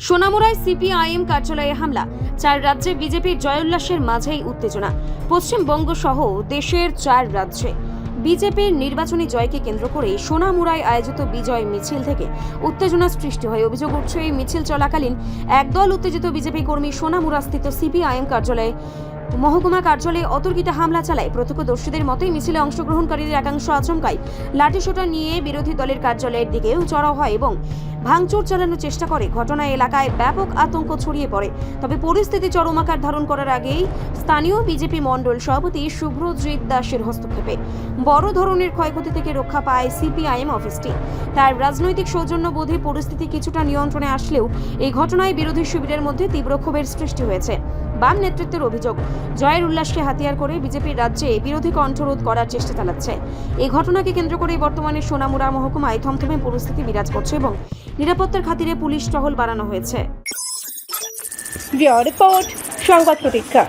সোনামুড়ায় CPIM কার্যালয়ে হামলা, 4 রাজ্যে বিজেপির জয়োল্লাসের মাঝেই উত্তেজনা। পশ্চিমবঙ্গ সহ দেশের 4 রাজ্যে বিজেপির নির্বাচনী জয়কে কেন্দ্র করে সোনামুড়ায় আয়োজিত বিজয় মিছিল থেকে উত্তেজনা সৃষ্টি হয়। অভিযোগ উঠছে, এই মিছিল চলাকালীন একদল উত্তেজিত বিজেপি কর্মী সোনামুড়াস্থিত সিপিআইএম কার্যালয়ে মহকুমা কার্যালয়ে অতর্কিত হামলা চালায়। প্রত্যক্ষদর্শীদের মতে মিছিলে অংশগ্রহণকারীদের একাংশ আচমকাই লাঠিসোঁটা নিয়ে বিরোধী দলের কার্যালয়ের দিকেও চড়াও হয় এবং ভাঙচুর চালানোর চেষ্টা করে। ঘটনায় এলাকায় ব্যাপক আতঙ্ক ছড়িয়ে পড়ে। তবে পরিস্থিতি চরম আকার ধারণ করার আগেই স্থানীয় বিজেপি মণ্ডল সভাপতি শুভ্রজিৎ দাসের হস্তক্ষেপে বড় ধরনের ক্ষয়ক্ষতি থেকে রক্ষা পায় সিপিআইএম অফিসটি। তার রাজনৈতিক সৌজন্যবোধে পরিস্থিতি কিছুটা নিয়ন্ত্রণে আসলেও এই ঘটনায় বিরোধী শিবিরের মধ্যে তীব্র ক্ষোভের সৃষ্টি হয়েছে। বাম নেতৃত্বের অভিযোগ, জয়ের উল্লাসকে হাতিয়ার করে বিজেপির রাজ্যে বিরোধী কণ্ঠরোধ করার চেষ্টা চালাচ্ছে। এই ঘটনাকে কেন্দ্র করে বর্তমানে সোনামুড়া মহকুমায় থমথমে পরিস্থিতি বিরাজ করছে এবং নিরাপত্তার খাতিরে পুলিশ টহল বাড়ানো হয়েছে। রিপোর্ট সংবাদ প্রতীক্ষা।